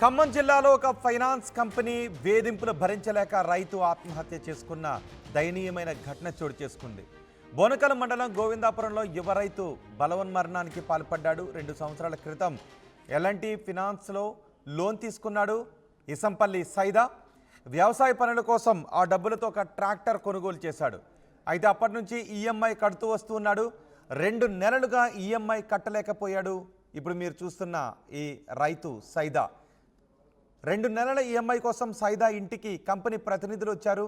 ఖమ్మం జిల్లాలో ఒక finance company వేధింపులు భరించలేక రైతు ఆత్మహత్య చేసుకున్న దయనీయమైన ఘటన చోటు చేసుకుంది. బోనకల్ మండలం గోవిందాపురంలో యువ రైతు బలవన్మరణానికి పాల్పడ్డాడు. 2 సంవత్సరాల క్రితం ఎల్ఎన్టీ ఫినాన్స్లో లోన్ తీసుకున్నాడు. ఇసంపల్లి సైదా వ్యవసాయ పనుల కోసం ఆ డబ్బులతో ఒక ట్రాక్టర్ కొనుగోలు చేశాడు. అయితే అప్పటి నుంచి ఈఎంఐ కడుతూ వస్తున్నాడు. 2 నెలలుగా ఈఎంఐ కట్టలేకపోయాడు. ఇప్పుడు మీరు చూస్తున్న ఈ రైతు సైదా 2 నెలల ఈఎంఐ కోసం సైదా ఇంటికి కంపెనీ ప్రతినిధులు వచ్చారు.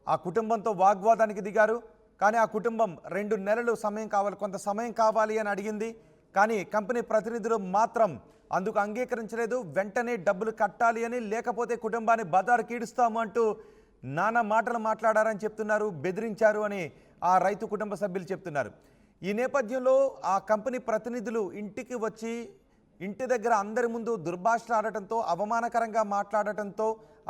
ఆ కుటుంబంతో వాగ్వాదానికి దిగారు. కానీ ఆ కుటుంబం 2 నెలలు సమయం కావాలి, కొంత సమయం కావాలి అని అడిగింది. కానీ కంపెనీ ప్రతినిధులు మాత్రం అందుకు అంగీకరించలేదు. వెంటనే డబ్బులు కట్టాలి అని, లేకపోతే కుటుంబాన్ని బజారుకి ఈడుస్తాము అంటూ నానా మాటలు మాట్లాడారని చెప్తున్నారు. బెదిరించారు అని ఆ రైతు కుటుంబ సభ్యులు చెప్తున్నారు. ఈ నేపథ్యంలో ఆ కంపెనీ ప్రతినిధులు ఇంటికి వచ్చి ఇంటి దగ్గర అందరి ముందు దుర్భాషలు ఆడటంతో, అవమానకరంగా మాట్లాడటంతో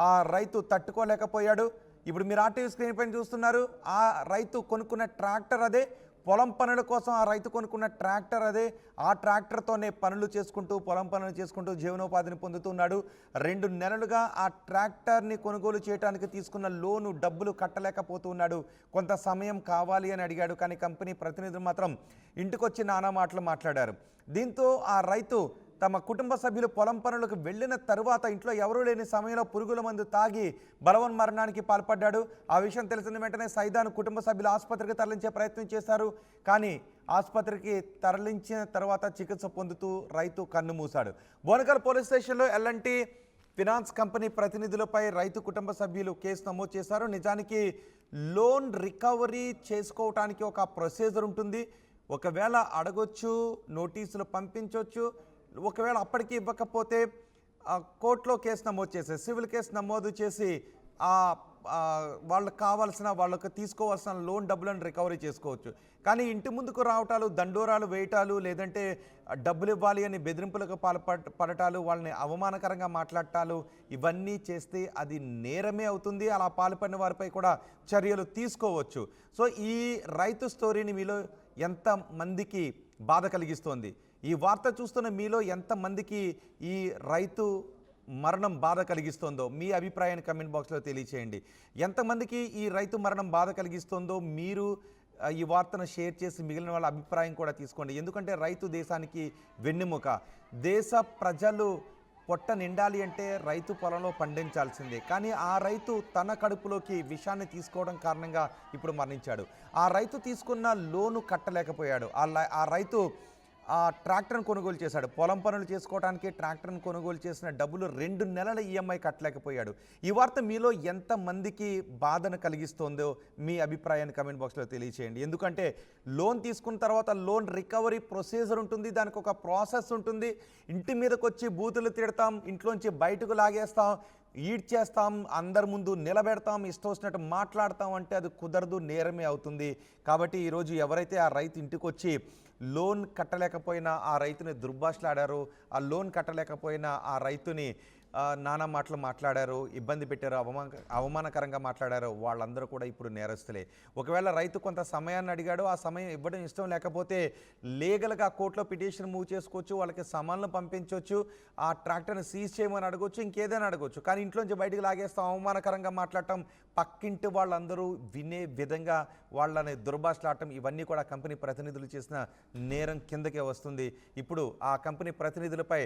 ఆ రైతు తట్టుకోలేకపోయాడు. ఇప్పుడు మీరు ఆర్టీవీ స్క్రీన్ పైన చూస్తున్నారు. ఆ రైతు కొనుక్కున్న ట్రాక్టర్ అదే, పొలం పనుల కోసం ఆ రైతు కొనుక్కున్న ట్రాక్టర్ అదే. ఆ ట్రాక్టర్తోనే పనులు చేసుకుంటూ, పొలం పనులు చేసుకుంటూ జీవనోపాధిని పొందుతున్నాడు. 2 నెలలుగా ఆ ట్రాక్టర్ని కొనుగోలు చేయడానికి తీసుకున్న లోను డబ్బులు కట్టలేకపోతున్నాడు. కొంత సమయం కావాలి అని అడిగాడు. కానీ కంపెనీ ప్రతినిధులు మాత్రం ఇంటికొచ్చి నానా మాటలు మాట్లాడారు. దీంతో ఆ రైతు తమ కుటుంబ సభ్యులు పొలం పనులకు వెళ్ళిన తరువాత ఇంట్లో ఎవరూ లేని సమయంలో పురుగుల మందు తాగి బలవన్మరణానికి పాల్పడ్డాడు. ఆ విషయం తెలిసిన వెంటనే సైదాను కుటుంబ సభ్యులు ఆసుపత్రికి తరలించే ప్రయత్నం చేశారు. కానీ ఆసుపత్రికి తరలించిన తర్వాత చికిత్స పొందుతూ రైతు కన్నుమూశాడు. బోనకల్ పోలీస్ స్టేషన్లో ఎల్ఎన్టీ ఫినాన్స్ కంపెనీ ప్రతినిధులపై రైతు కుటుంబ సభ్యులు కేసు నమోదు చేశారు. నిజానికి లోన్ రికవరీ చేసుకోవటానికి ఒక ప్రొసీజర్ ఉంటుంది. ఒకవేళ అడగొచ్చు, నోటీసులు పంపించవచ్చు. ఒకవేళ అప్పటికి ఇవ్వకపోతే కోర్టులో కేసు నమోదు చేసి, సివిల్ కేసు నమోదు చేసి వాళ్ళకు తీసుకోవాల్సిన లోన్ డబ్బులను రికవరీ చేసుకోవచ్చు. కానీ ఇంటి ముందుకు రావటాలు, దండోరాలు వేయటాలు, లేదంటే డబ్బులు ఇవ్వాలి అని బెదిరింపులకు పడటాలు, వాళ్ళని అవమానకరంగా మాట్లాడటాలు, ఇవన్నీ చేస్తే అది నేరమే అవుతుంది. అలా పాల్పడిన వారిపై కూడా చర్యలు తీసుకోవచ్చు. సో ఈ రైతు స్టోరీని మీలో ఎంతమందికి బాధ కలిగిస్తోంది? ఈ వార్త చూస్తున్న మీలో ఎంతమందికి ఈ రైతు మరణం బాధ కలిగిస్తుందో మీ అభిప్రాయాన్ని కమెంట్ బాక్స్లో తెలియచేయండి. ఎంతమందికి ఈ రైతు మరణం బాధ కలిగిస్తుందో మీరు ఈ వార్తను షేర్ చేసి మిగిలిన వాళ్ళ అభిప్రాయం కూడా తీసుకోండి. ఎందుకంటే రైతు దేశానికి వెన్నెముక. దేశ ప్రజలు పొట్ట నిండాలి అంటే రైతు పొలంలో పండించాల్సిందే. కానీ ఆ రైతు తన కడుపులోకి విషాన్ని తీసుకోవడం కారణంగా ఇప్పుడు మరణించాడు. ఆ రైతు తీసుకున్న లోను కట్టలేకపోయాడు. ఆ రైతు ఆ ట్రాక్టర్ను కొనుగోలు చేశాడు. పొలం పనులు చేసుకోవడానికి ట్రాక్టర్ను కొనుగోలు చేసిన డబ్బులు 2 నెలల ఈఎంఐ కట్టలేకపోయాడు. ఈ వార్త మీలో ఎంతమందికి బాధను కలిగిస్తుందో మీ అభిప్రాయాన్ని కమెంట్ బాక్స్లో తెలియచేయండి. ఎందుకంటే లోన్ తీసుకున్న తర్వాత లోన్ రికవరీ ప్రొసీజర్ ఉంటుంది, దానికి ఒక ప్రాసెస్ ఉంటుంది. ఇంటి మీదకి వచ్చి బూతులు తిడతాం, ఇంట్లోంచి బయటకు లాగేస్తాం, ఈడ్చేస్తాం, అందరి ముందు నిలబెడతాం, ఇష్టం వచ్చినట్టు మాట్లాడతాం అంటే అది కుదరదు, నేరమే అవుతుంది. కాబట్టి ఈరోజు ఎవరైతే ఆ రైతు ఇంటికి వచ్చి లోన్ కట్టలేకపోయినా ఆ రైతుని దుర్భాషలాడారు, ఆ లోన్ కట్టలేకపోయినా ఆ రైతుని నానా మాటలు మాట్లాడారు, ఇబ్బంది పెట్టారు, అవమానకరంగా మాట్లాడారు, వాళ్ళందరూ కూడా ఇప్పుడు నేరస్తులే. ఒకవేళ రైతు కొంత సమయాన్ని అడిగాడు, ఆ సమయం ఇవ్వడం ఇష్టం లేకపోతే లీగల్గా కోర్టులో పిటిషన్ మూవ్ చేసుకోవచ్చు, వాళ్ళకి సమన్లు పంపించవచ్చు, ఆ ట్రాక్టర్ని సీజ్ చేయమని అడగవచ్చు, ఇంకేదైనా అడగవచ్చు. కానీ ఇంట్లోంచి బయటకు లాగేస్తాం, అవమానకరంగా మాట్లాడటం, పక్కింటి వాళ్ళందరూ వినే విధంగా వాళ్ళని దుర్భాషలాడటం, ఇవన్నీ కూడా కంపెనీ ప్రతినిధులు చేసిన నేరం కిందకే వస్తుంది. ఇప్పుడు ఆ కంపెనీ ప్రతినిధులపై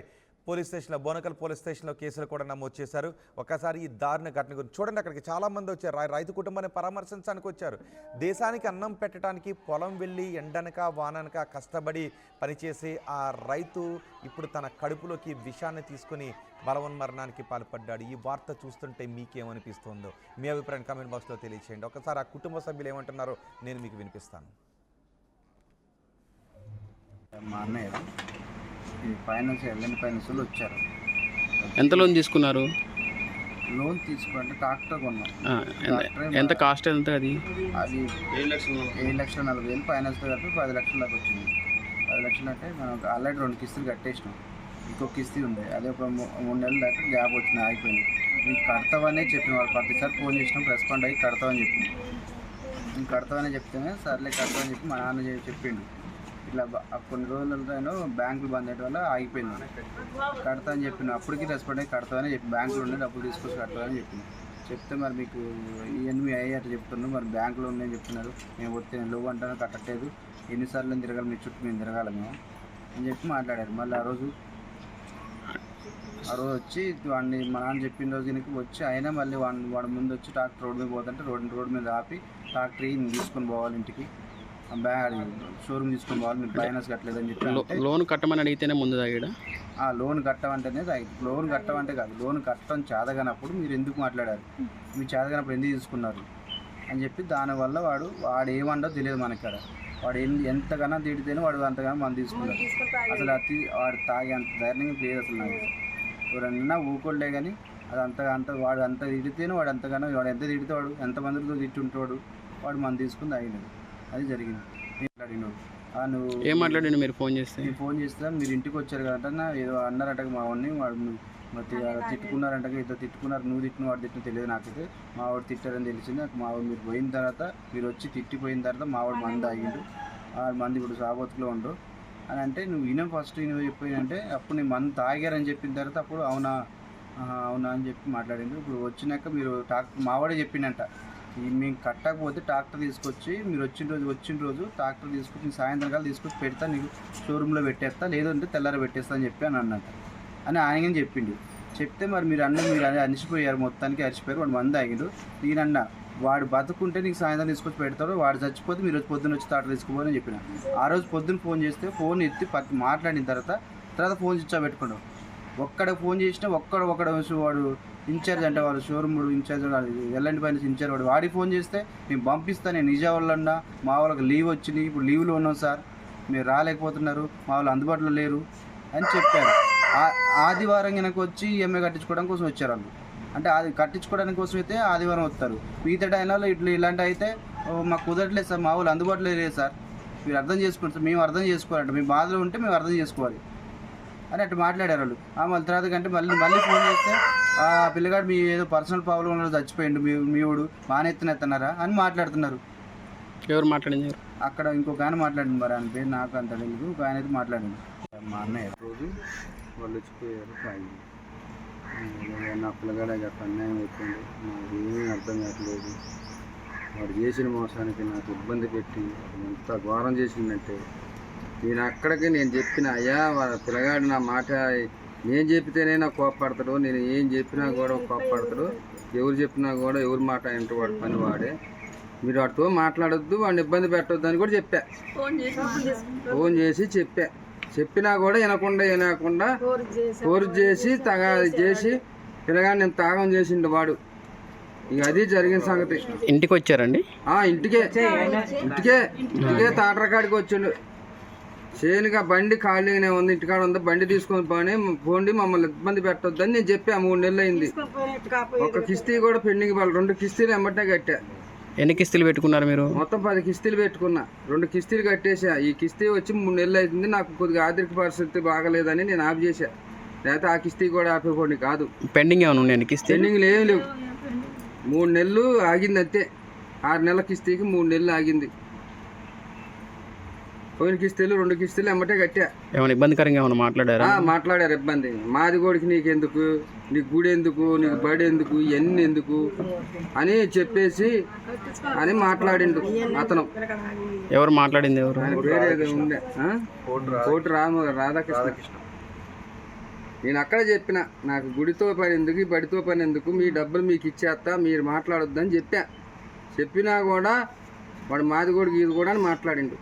పోలీస్ స్టేషన్లో, బోనకల్ పోలీస్ స్టేషన్లో కేసులు కూడా నమోదు చేశారు. ఒక్కసారి ఈ దారుణ ఘటన గురించి చూడండి. అక్కడికి చాలామంది వచ్చారు, రైతు కుటుంబాన్ని పరామర్శించడానికి వచ్చారు. దేశానికి అన్నం పెట్టడానికి పొలం వెళ్ళి ఎండనక వాననక కష్టపడి పనిచేసి ఆ రైతు ఇప్పుడు తన కడుపులోకి విషాన్ని తీసుకుని బలవన్మరణానికి పాల్పడ్డాడు. ఈ వార్త చూస్తుంటే మీకేమనిపిస్తుందో మీ అభిప్రాయం కామెంట్ బాక్స్లో తెలియచేయండి. ఒకసారి ఆ కుటుంబ సభ్యులు ఏమంటున్నారో నేను మీకు వినిపిస్తాను. మా అన్నయ్య ఈ ఫైనాన్స్ ఎల్ఎన్టీ ఫైనాన్స్ వాళ్ళు వచ్చారు. ఎంత లోన్ తీసుకున్నారు? లోన్ తీసుకుంటే ట్రాక్టర్ కొన్నాం. ఎంత కాస్ట్ ఎంత? అది 7,40,000 ఫైనాన్స్తో కలిపి 10 లక్షల దాకా వచ్చింది. 10 లక్షలు అంటే మనం ఆల్రెడీ 2 కిస్తులు కట్టేసినాం. ఇంకొక కిస్తీ ఉండే, అదే ఒక 3 నెలల దాకా గ్యాప్ వచ్చింది, ఆగిపోయింది. మీకు కడతావనే చెప్పిన వాళ్ళు ప్రతిసారి ఫోన్ చేసినాం, రెస్పాండ్ అయ్యి కడతామని చెప్పింది. నేను కడతామని చెప్తేనే సర్లే కడతామని చెప్పి మా నాన్న చెప్పిండు. ఇట్లా కొన్ని రోజులతో బ్యాంకులు బంద్ అయ్యడం వల్ల ఆగిపోయింది. కడతా అని చెప్పిన అప్పటికి రెస్పాండ్ అయ్యి కడతామని చెప్పి బ్యాంకులో ఉండే డబ్బులు తీసుకొచ్చి కడతామని చెప్పింది. చెప్తే మరి మీకు ఇవన్నీ అయ్యేటట్టు చెప్తున్నాను, మరి బ్యాంకులో ఉన్నాయని చెప్తున్నారు, మేము వస్తే లోవు అంటాను కట్టట్లేదు, ఎన్నిసార్లు తిరగాలి మీ చుట్టూ మేము తిరగాలి మేము అని చెప్పి మాట్లాడారు. మళ్ళీ ఆ రోజు వచ్చి వాడిని మా నాన్న చెప్పిన రోజు దీనికి వచ్చి అయినా మళ్ళీ వాడి ముందు వచ్చి ట్రాక్టర్ రోడ్ మీద పోతుంటే రోడ్ మీద ఆపి ట్రాక్టర్ తీసుకొని పోవాలి ఇంటికి, షోరూమ్ తీసుకొని పోవాలి, మీరు ఫైనాన్స్ కట్టలేదని చెప్పి లోన్ కట్టమని అడిగితేనే ముందు తాగాడా? లోన్ కట్టమంటేనే లోన్ కట్టమంటే కాదు, లోన్ కట్టడం చేతగానప్పుడు మీరు ఎందుకు మాట్లాడారు, మీరు చేతగానప్పుడు ఎందుకు తీసుకున్నారు అని చెప్పి దానివల్ల వాడు ఏమండో తెలియదు మనకి. వాడు ఎంతగానో తిడితేనే వాడు అంతగానో మనం తీసుకున్నాడు. అసలు వాడు తాగి అంత ధైర్యంగా లేదు అసలు. నాకు ఎవరన్నా ఊకోలే కానీ అది వాడు అంత తిడితేనే వాడు అంతగానో, వాడు ఎంత తిడితే వాడు ఎంతమందితో తిట్టుంటాడు, వాడు మనం తీసుకుని తాగినాడు. అది జరిగింది. మాట్లాడినాడు నువ్వు ఏం మాట్లాడి మీరు ఫోన్ చేస్తే? నేను ఫోన్ చేస్తే మీరు ఇంటికి వచ్చారు కదంటే ఏదో అన్నారట మా వాడిని, వాడు తిట్టుకున్నారంట, ఇద్దరు తిట్టుకున్నారు, నువ్వు తిట్టిన వాడు తిట్టిన తెలియదు నాకైతే, మా వాడు తిట్టారని తెలిసింది. మా వాడు మీరు పోయిన తర్వాత మీరు వచ్చి తిట్టిపోయిన తర్వాత మా వాడు మంది తాగిండు, మంది ఇప్పుడు సాబోతులో ఉండు అని అంటే నువ్వు ఫస్ట్ చెప్పినంటే అప్పుడు నేను మంది తాగారని చెప్పిన తర్వాత అప్పుడు అవునా అని చెప్పి మాట్లాడిండు. ఇప్పుడు వచ్చినాక మీరు మావాడే చెప్పిండంట, మేము కట్టకపోతే ట్రాక్టర్ తీసుకొచ్చి మీరు వచ్చిన రోజు ట్రాక్టర్ తీసుకొచ్చి సాయంత్రం కాలం తీసుకొచ్చి పెడతా, నీకు షోరూంలో పెట్టేస్తా, లేదంటే తెల్లార పెట్టేస్తా అని చెప్పి అని అన్నట్టు అని ఆయన చెప్పిండు. చెప్తే మరి మీరు అనిసిపోయారు, మొత్తానికి అరిచిపోయారు. వాడు మంది ఆగిండు. నేనన్నా వాడు బతుకుంటే నీకు సాయంత్రం తీసుకొచ్చి పెడతారు, వాడు చచ్చిపోతే మీరు పొద్దున్న వచ్చి ట్రాక్టర్ తీసుకోవాలని చెప్పిన. ఆ రోజు పొద్దున్న ఫోన్ చేస్తే ఫోన్ ఎత్తి మాట్లాడిన తర్వాత ఫోన్ స్విచ్ ఆఫ్ పెట్టుకున్నాడు. ఒక్కడ ఫోన్ చేసినా ఒక్కడ వాడు ఇన్ఛార్జ్ అంటే వాడు షోరూమ్ ఇన్ఛార్జ్ ఎల్లండి పైన ఇన్ఛార్జ్ వాడికి ఫోన్ చేస్తే నేను పంపిస్తాను, నేను నిజావాళ్ళన్నా మా వాళ్ళకి లీవ్ వచ్చింది, ఇప్పుడు లీవ్లో ఉన్నాం సార్, మీరు రాలేకపోతున్నారు, మా వాళ్ళు అందుబాటులో లేరు అని చెప్పారు. ఆదివారం కనుక వచ్చి ఈఎంఐ కట్టించుకోవడం కోసం వచ్చారు వాళ్ళు. అంటే అది కట్టించుకోవడానికి కోసం అయితే ఆదివారం వస్తారు, మిగతా టైంలో ఇలాంటి అయితే మాకు కుదరట్లేదు సార్, మా వాళ్ళు అందుబాటులో లేదు సార్, మీరు అర్థం చేసుకోండి సార్, మేము అర్థం చేసుకోవాలంటే మీ బాధలో ఉంటే మేము అర్థం చేసుకోవాలి అని అట్లా మాట్లాడారు వాళ్ళు. మళ్ళీ తర్వాత కంటే మళ్ళీ ఫోన్ చేస్తే ఆ పిల్లగాడు మీ ఏదో పర్సనల్ ప్రాబ్లం చచ్చిపోయిండు, మీవుడు మానెత్తనెత్తన్నారా అని మాట్లాడుతున్నారు. ఎవరు మాట్లాడింది? అక్కడ ఇంకొక ఆయన మాట్లాడింది, మరి ఆయన పేరు నాకు అంత తెలియదు, ఒక ఆయన అయితే మాట్లాడింది. మా అన్నయ్య రోజు వాళ్ళు వచ్చిపోయారు, నా పిల్లగాడ గట్ట అన్యాయం అయిపోయింది, నాకు ఏమీ అర్థం కావట్లేదు, వాడు చేసిన మోసానికి నాకు ఇబ్బంది పెట్టి ఎంత ఘోరం చేసిందంటే నేను చెప్పిన అయ్యా వాళ్ళ పిల్లగాడు నా మాట నేను చెప్పితేనే నాకు కోప్పడతాడు, నేను ఏం చెప్పినా కూడా కోప్పడతాడు, ఎవరు చెప్పినా కూడా ఎవరు మాట ఏంటో వాడి పని వాడే, మీరు వాడితో మాట్లాడొద్దు, వాడిని ఇబ్బంది పెట్టొద్దు అని కూడా చెప్పా. ఫోన్ చేసి చెప్పినా కూడా వినకుండా ఫోర్స్ చేసి చేసి పిల్లగాడిని నేను తాగం చేసిండు వాడు. ఇక అది జరిగిన సంగతి. ఇంటికి వచ్చారండి? ఇంటికే తాటరకాడికి వచ్చిండు. చేనుగా బండి ఖాళీగానే ఉంది, ఇంటికాడ ఉంది, బండి తీసుకొని పోండి, మమ్మల్ని ఇబ్బంది పెట్టొద్దని నేను చెప్పా. 3 నెలలు అయింది, ఒక కిస్తీ కూడా పెండింగ్ వాళ్ళు, 2 కిస్తీలు ఎమ్మటే కట్టా. ఎన్ని కిస్తీలు పెట్టుకున్నారు మీరు? మొత్తం 10 కిస్తీలు పెట్టుకున్నా, 2 కిస్తీలు కట్టేసా. ఈ కిస్తీ వచ్చి 3 నెలలు అవుతుంది, నాకు కొద్దిగా ఆర్థిక పరిస్థితి బాగలేదని నేను ఆఫ్ చేశా, లేకపోతే ఆ కిస్తీ కూడా ఆపేకోండి కాదు. పెండింగ్ ఏమైనా ఉన్నాయండి కిస్తీ? పెండింగ్లు ఏమి లేవు, 3 నెలలు ఆగింది అంతే. 6 నెలల కిస్తీకి 3 నెలలు ఆగింది. పోయిన కిస్తీలు 2 కిస్తీలు ఎమ్మటే కట్టా. ఏమైనా ఇబ్బందికరంగా ఏమైనా మాట్లాడారా? మాట్లాడారు. ఇబ్బంది మాది గోడికి నీకెందుకు, నీకు గుడి ఎందుకు, నీకు బడి ఎందుకు, ఇవన్నీ ఎందుకు అని చెప్పేసి అని మాట్లాడిండు అతను. ఎవరు మాట్లాడింది? ఎవరు? ఆయన పేరు ఉండే కోటి రాధాకృష్ణ. నేను అక్కడ చెప్పిన, నాకు గుడితో పని ఎందుకు, ఈ బడితో పని ఎందుకు, మీ డబ్బులు మీకు ఇచ్చేస్తా, మీరు మాట్లాడొద్దని చెప్పినా కూడా వాడు మాది గోడికి ఇది కూడా అని మాట్లాడిండు.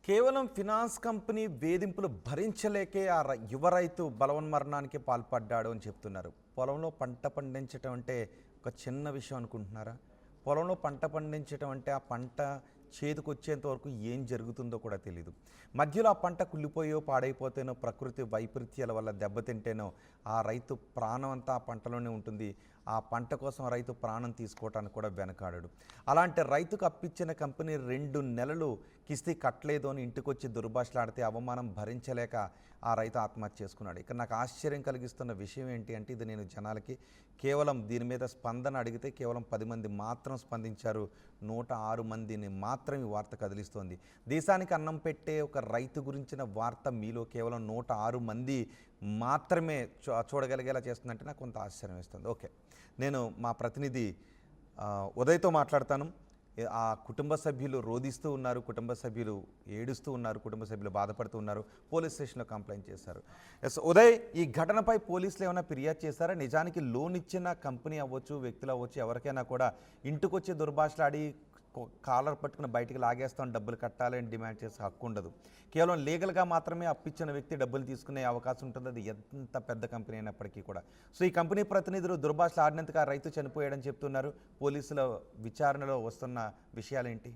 కేవలం ఫినాన్స్ కంపెనీ వేధింపులు భరించలేకే ఆ యువ రైతు బలవన్మరణానికి పాల్పడ్డాడు అని చెప్తున్నారు. పొలంలో పంట పండించడం అంటే ఒక చిన్న విషయం అనుకుంటున్నారా? పొలంలో పంట పండించడం అంటే ఆ పంట చేతికొచ్చేంత వరకు ఏం జరుగుతుందో కూడా తెలియదు. మధ్యలో ఆ పంట కుళ్ళిపోయో పాడైపోతేనో, ప్రకృతి వైపరీత్యాల వల్ల దెబ్బతింటేనో ఆ రైతు ప్రాణం అంతా ఆ పంటలోనే ఉంటుంది. ఆ పంట కోసం రైతు ప్రాణం తీసుకోవటానికి కూడా వెనకాడడు. అలాంటి రైతుకు అప్పిచ్చిన కంపెనీ 2 నెలలు కిస్తీ కట్టలేదు అని ఇంటికొచ్చి దుర్భాషలాడితే అవమానం భరించలేక ఆ రైతు ఆత్మహత్య చేసుకున్నాడు. ఇక్కడ నాకు ఆశ్చర్యం కలిగిస్తున్న విషయం ఏంటి అంటే, ఇది నేను జనాలకి కేవలం దీని మీద స్పందన అడిగితే కేవలం 10 మంది మాత్రం స్పందించారు. 106 మందిని మాత్రం ఈ వార్త కదిలిస్తోంది. దేశానికి అన్నం పెట్టే ఒక రైతు గురించిన వార్త మీలో కేవలం 106 మంది మాత్రమే చూడగలిగేలా చేస్తుందంటే నాకు కొంత ఆశ్చర్యం వేస్తుంది. ఓకే, నేను మా ప్రతినిధి ఉదయ్తో మాట్లాడతాను. ఆ కుటుంబ సభ్యులు రోధిస్తూ ఉన్నారు, కుటుంబ సభ్యులు ఏడుస్తూ ఉన్నారు, కుటుంబ సభ్యులు బాధపడుతూ ఉన్నారు, పోలీస్ స్టేషన్లో కంప్లైంట్ చేశారు. ఎస్ ఉదయ్, ఈ ఘటనపై పోలీసులు ఏమైనా ఫిర్యాదు చేశారా? నిజానికి లోన్ ఇచ్చిన కంపెనీ అవ్వచ్చు, వ్యక్తులు అవ్వచ్చు, ఎవరికైనా కూడా ఇంటికొచ్చి దుర్భాషలాడి కాలర్ పట్టుకుని బయటికి లాగేస్తాం, డబ్బులు కట్టాలని డిమాండ్ చేసే హక్కు ఉండదు. కేవలం లీగల్గా మాత్రమే అప్పిచ్చిన వ్యక్తి డబ్బులు తీసుకునే అవకాశం ఉంటుంది, అది ఎంత పెద్ద కంపెనీ అయినప్పటికీ కూడా. సో ఈ కంపెనీ ప్రతినిధులు దుర్భాషలు ఆడినందుకు ఆ రైతు చనిపోయాడని చెప్తున్నారు. పోలీసుల విచారణలో వస్తున్న విషయాలేంటి?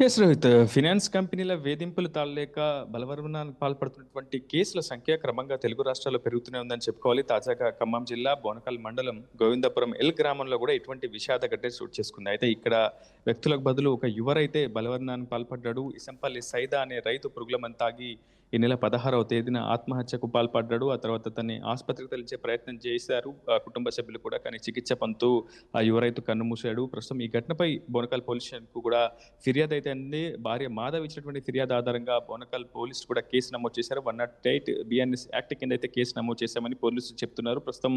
ఎస్ రోహిత్, ఫినాన్స్ కంపెనీల వేధింపులు తాళలేక బలవన్మరణానికి పాల్పడుతున్నటువంటి కేసుల సంఖ్య క్రమంగా తెలుగు రాష్ట్రాల్లో పెరుగుతూనే ఉందని చెప్పుకోవాలి. తాజాగా ఖమ్మం జిల్లా బోనకల్ మండలం గోవిందపురం ఎల్ గ్రామంలో కూడా ఇటువంటి విషాద ఘటన చోటు చేసుకుంది. అయితే ఇక్కడ వ్యక్తులకు బదులు ఒక యువరైతే బలవన్మరణానికి పాల్పడ్డాడు. ఇసంపల్లి సైదా అనే రైతు పురుగుల మందు తాగి ఈ నెల 16వ తేదీన ఆత్మహత్యకు పాల్పడ్డాడు. ఆ తర్వాత తనని ఆసుపత్రికి తరలించే ప్రయత్నం చేశారు ఆ కుటుంబ సభ్యులు కూడా, కానీ చికిత్స పొందుతూ ఆ యువ రైతు కన్నుమూశాడు. ప్రస్తుతం ఈ ఘటనపై బోనకల్ పోలీస్ స్టేషన్కు కూడా ఫిర్యాదు అయితే అంది. భార్య మాధవ్ ఇచ్చినటువంటి ఫిర్యాదు ఆధారంగా బోనకల్ పోలీసులు కూడా కేసు నమోదు చేశారు. 108 బిఎన్ఎస్ యాక్ట్ కింద అయితే కేసు నమోదు చేశామని పోలీసులు చెప్తున్నారు. ప్రస్తుతం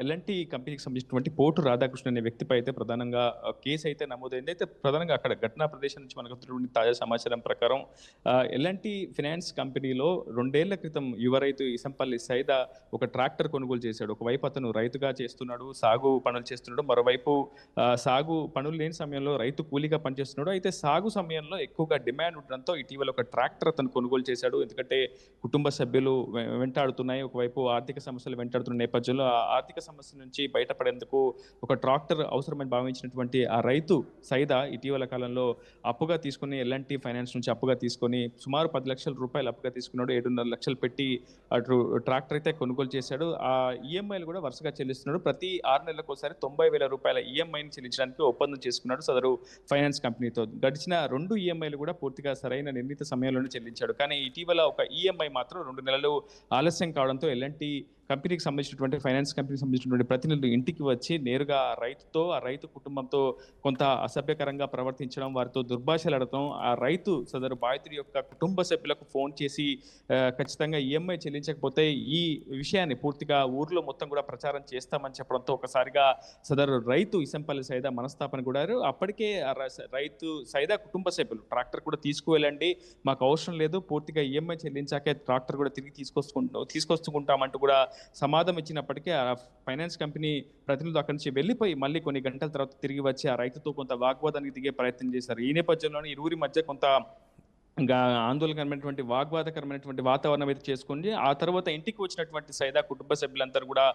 ఎల్ఎన్టీ కంపెనీకి సంబంధించినటువంటి పోటు రాధాకృష్ణ అనే వ్యక్తిపై అయితే ప్రధానంగా కేసు అయితే నమోదైంది. అయితే ప్రధానంగా అక్కడ ఘటనా ప్రదేశం నుంచి మనకు వస్తున్నటువంటి తాజా సమాచారం ప్రకారం ఎల్ఎన్టీ ఫినాన్స్ కంపెనీలో 2 ఏళ్ల క్రితం యువ రైతు ఇసంపల్లి సైదా ఒక ట్రాక్టర్ కొనుగోలు చేశాడు. ఒకవైపు అతను రైతుగా చేస్తున్నాడు, సాగు పనులు చేస్తున్నాడు, మరోవైపు సాగు పనులు లేని సమయంలో రైతు కూలీగా పనిచేస్తున్నాడు. అయితే సాగు సమయంలో ఎక్కువగా డిమాండ్ ఉండడంతో ఇటీవల ఒక ట్రాక్టర్ అతను కొనుగోలు చేశాడు. ఎందుకంటే కుటుంబ సభ్యులు వెంటాడుతున్నాయి, ఒకవైపు ఆర్థిక సమస్యలు వెంటాడుతున్న నేపథ్యంలో ఆర్థిక సమస్య నుంచి బయటపడేందుకు ఒక ట్రాక్టర్ అవసరమని భావించినటువంటి ఆ రైతు సైదా ఇటీవల కాలంలో అప్పుగా తీసుకుని ఎల్ఎన్టీ ఫైనాన్స్ నుంచి అప్పుగా తీసుకొని సుమారు 10 లక్షల రూపాయలు అప్పుగా తీసుకున్నాడు. 7.5 లక్షలు పెట్టి అటు ట్రాక్టర్ అయితే కొనుగోలు చేశాడు. ఆ ఈఎంఐలు కూడా వరుసగా చెల్లిస్తున్నాడు. ప్రతి 6 నెలలకు ఒకసారి 90,000 రూపాయల ఈఎంఐని చెల్లించడానికి ఒప్పందం చేసుకున్నాడు సదరు ఫైనాన్స్ కంపెనీతో. గడిచిన 2 ఈఎంఐలు కూడా పూర్తిగా సరైన నిర్ణీత సమయంలోనే చెల్లించాడు. కానీ ఇటీవల ఒక ఈఎంఐ మాత్రం 2 నెలలు ఆలస్యం కావడంతో ఎల్ఎన్టీ కంపెనీకి సంబంధించినటువంటి ఫైనాన్స్ కంపెనీకి సంబంధించినటువంటి ప్రతినిధులు ఇంటికి వచ్చి నేరుగా ఆ రైతు కుటుంబంతో కొంత అసభ్యకరంగా ప్రవర్తించడం, వారితో దుర్భాషలాడటం, ఆ రైతు సదరు బాధితుడి యొక్క కుటుంబ సభ్యులకు ఫోన్ చేసి ఖచ్చితంగా ఈఎంఐ చెల్లించకపోతే ఈ విషయాన్ని పూర్తిగా ఊర్లో మొత్తం కూడా ప్రచారం చేస్తామని చెప్పడంతో ఒకసారిగా సదరు రైతు ఇసంపల్లి సైదా మనస్తాపన గుడారు. అప్పటికే రైతు సైదా కుటుంబ సభ్యులు ట్రాక్టర్ కూడా తీసుకువెళ్ళండి, మాకు అవసరం లేదు, పూర్తిగా ఈఎంఐ చెల్లించాకే ట్రాక్టర్ కూడా తిరిగి తీసుకొచ్చుకుంటామంటూ కూడా సమాధానం ఇచ్చినప్పటికీ ఆ ఫైనాన్స్ కంపెనీ ప్రతినిధులు అక్కడి నుంచి వెళ్ళిపోయి మళ్ళీ కొన్ని గంటల తర్వాత తిరిగి వచ్చి ఆ రైతుతో కొంత వాగ్వాదానికి దిగే ప్రయత్నం చేశారు. ఈ నేపథ్యంలోనే ఇరువురి మధ్య కొంత ఆందోళనకరమైనటువంటి వాగ్వాదకరమైనటువంటి వాతావరణం అయితే చేసుకుని ఆ తర్వాత ఇంటికి వచ్చినటువంటి సైదా కుటుంబ సభ్యులందరూ కూడా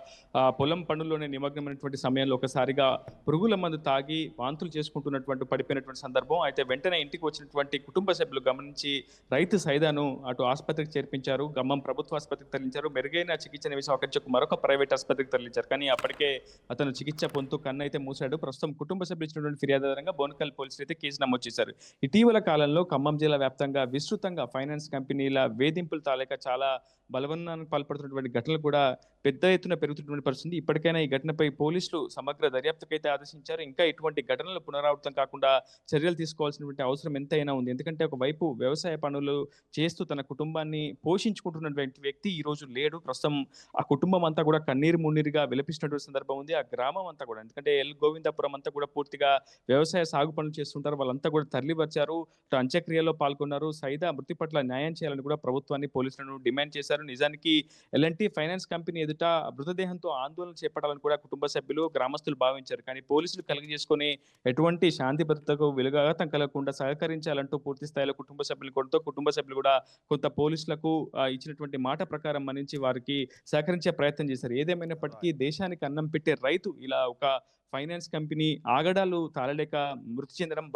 పొలం పనుల్లోనే నిమగ్నమైనటువంటి సమయంలో ఒకసారిగా పురుగుల మందు తాగి వాంతులు చేసుకుంటున్నటువంటి పడిపోయినటువంటి సందర్భం. అయితే వెంటనే ఇంటికి వచ్చినటువంటి కుటుంబ సభ్యులు గమనించి రైతు సైదాను అటు ఆసుపత్రికి చేర్పించారు, ఖమ్మం ప్రభుత్వ ఆసుపత్రికి తరలించారు. మెరుగైన చికిత్స నిమిషం అక్కడి మరొక ప్రైవేట్ ఆసుపత్రికి తరలించారు. కానీ అప్పటికే అతను చికిత్స పొందుతూ కన్ను అయితే మూశాడు. ప్రస్తుతం కుటుంబ సభ్యులు ఇచ్చినటువంటి ఫిర్యాదు ఆధారంగా బోనకల్ పోలీసులు అయితే కేసు నమోదు చేశారు. ఇటీవల కాలంలో ఖమ్మం జిల్లా వ్యాప్తంగా విస్తృతంగా ఫైనాన్స్ కంపెనీల వేధింపులు తాలేక చాలా బలవన్మరణానికి పాల్పడుతున్నటువంటి ఘటనలు కూడా పెద్ద ఎత్తున పెరుగుతున్నటువంటి పరిస్థితి. ఇప్పటికైనా ఈ ఘటనపై పోలీసులు సమగ్ర దర్యాప్తుకైతే ఆదేశించారు. ఇంకా ఇటువంటి ఘటనలు పునరావృతం కాకుండా చర్యలు తీసుకోవాల్సినటువంటి అవసరం ఎంతైనా ఉంది. ఎందుకంటే ఒకవైపు వ్యవసాయ పనులు చేస్తూ తన కుటుంబాన్ని పోషించుకుంటున్నటువంటి వ్యక్తి ఈ రోజు లేడు. ప్రస్తుతం ఆ కుటుంబం అంతా కూడా కన్నీరు మున్నీరుగా విలపిస్తున్నటువంటి సందర్భం ఉంది. ఆ గ్రామం అంతా కూడా, ఎందుకంటే ఎల్ గోవిందపురం అంతా కూడా పూర్తిగా వ్యవసాయ సాగు పనులు చేస్తుంటారు, వాళ్ళంతా కూడా తరలి వచ్చారు, అంత్యక్రియలో పాల్గొన్నారు. సైదా మృతి పట్ల న్యాయం చేయాలని కూడా ప్రభుత్వాన్ని పోలీసులను డిమాండ్ చేశారు. నిజానికి ఎల్ఎన్టీ ఫైనాన్స్ కంపెనీ ఎదుట మృతదేహంతో ఆందోళన చేపట్టాలని కూడా కుటుంబ సభ్యులు గ్రామస్తులు భావించారు. కానీ పోలీసులు కలిగజేసుకుని ఎటువంటి శాంతి భద్రతకు వెలుగాఘాతం కలగకుండా సహకరించాలంటూ పూర్తి స్థాయిలో కుటుంబ సభ్యులు కొడుతూ కుటుంబ సభ్యులు కూడా కొంత పోలీసులకు ఇచ్చినటువంటి మాట ప్రకారం మన్నించి వారికి సహకరించే ప్రయత్నం చేశారు. ఏదేమైనప్పటికీ దేశానికి అన్నం పెట్టే రైతు ఇలా ఒక ఫైనాన్స్ కంపెనీ ఆగడాలు తాళలేక మృతి చెందడం,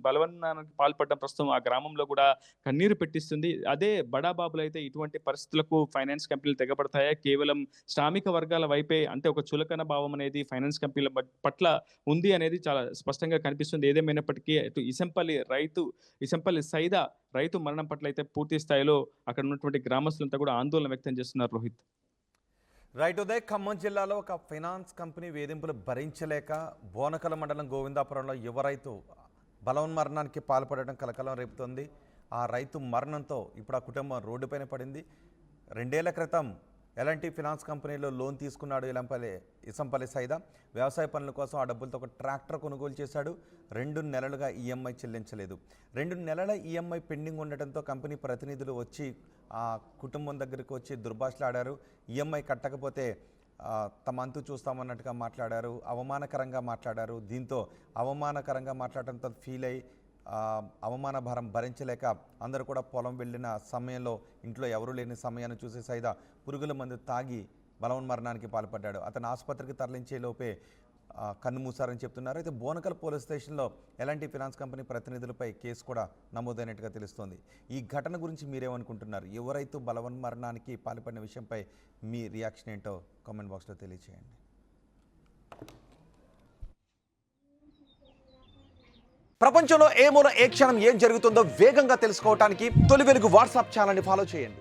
బలవన్నానికి పాల్పడడం ప్రస్తుతం ఆ గ్రామంలో కూడా కన్నీరు పెట్టిస్తుంది. అదే బడాబాబులు అయితే ఇటువంటి పరిస్థితులకు ఫైనాన్స్ కంపెనీలు తెగబడతాయా? కేవలం శ్రామిక వర్గాల వైపే, అంటే ఒక చులకన భావం అనేది ఫైనాన్స్ కంపెనీల పట్ల ఉంది అనేది చాలా స్పష్టంగా కనిపిస్తుంది. ఏదేమైనప్పటికీ ఇటు ఇసంపల్లి సైదా రైతు మరణం పట్ల అయితే పూర్తి స్థాయిలో అక్కడ ఉన్నటువంటి గ్రామస్తులంతా కూడా ఆందోళన వ్యక్తం చేస్తున్నారు రోహిత్. రైట్ ఉదయ్, ఖమ్మం జిల్లాలో ఒక ఫైనాన్స్ కంపెనీ వేధింపులు భరించలేక బోనకల మండలం గోవిందాపురంలో యువ రైతు బలవన్మరణానికి పాల్పడడం కలకలం రేపుతోంది. ఆ రైతు మరణంతో ఇప్పుడు ఆ కుటుంబం రోడ్డుపైన పడింది. 2 ఏళ్ల క్రితం ఎలాంటి ఫైనాన్స్ కంపెనీలో లోన్ తీసుకున్నాడు ఇసంపల్లి సైదా. వ్యవసాయ పనుల కోసం ఆ డబ్బులతో ఒక ట్రాక్టర్ కొనుగోలు చేశాడు. 2 నెలలుగా ఈఎంఐ చెల్లించలేదు. 2 నెలల ఈఎంఐ పెండింగ్ ఉండటంతో కంపెనీ ప్రతినిధులు వచ్చి ఆ కుటుంబం దగ్గరికి వచ్చి దుర్భాషలాడారు. ఈఎంఐ కట్టకపోతే తమ అంతు చూస్తామన్నట్టుగా మాట్లాడారు, అవమానకరంగా మాట్లాడారు. దీంతో అవమానకరంగా మాట్లాడటంతో ఫీల్ అయ్యి అవమాన భారం భరించలేక అందరూ కూడా పొలం వెళ్ళిన సమయంలో ఇంట్లో ఎవరూ లేని సమయాన్ని చూసి సైదా పురుగుల మందు తాగి బలవన్మరణానికి పాల్పడ్డాడు. అతను ఆసుపత్రికి తరలించే లోపే కన్ను మూసారని చెప్తున్నారు. అయితే బోనకల్ పోలీస్ స్టేషన్లో ఎలాంటి ఫైనాన్స్ కంపెనీ ప్రతినిధులపై కేసు కూడా నమోదైనట్టుగా తెలుస్తోంది. ఈ ఘటన గురించి మీరేమనుకుంటున్నారు? ఎవరైతే బలవన్మరణానికి పాల్పడిన విషయంపై మీ రియాక్షన్ ఏంటో కామెంట్ బాక్స్లో తెలియజేయండి. ప్రపంచంలో ఏ మూల ఏ క్షణం ఏం జరుగుతుందో వేగంగా తెలుసుకోవడానికి తొలి వెలుగు వాట్సాప్ ఛానల్ని ఫాలో చేయండి.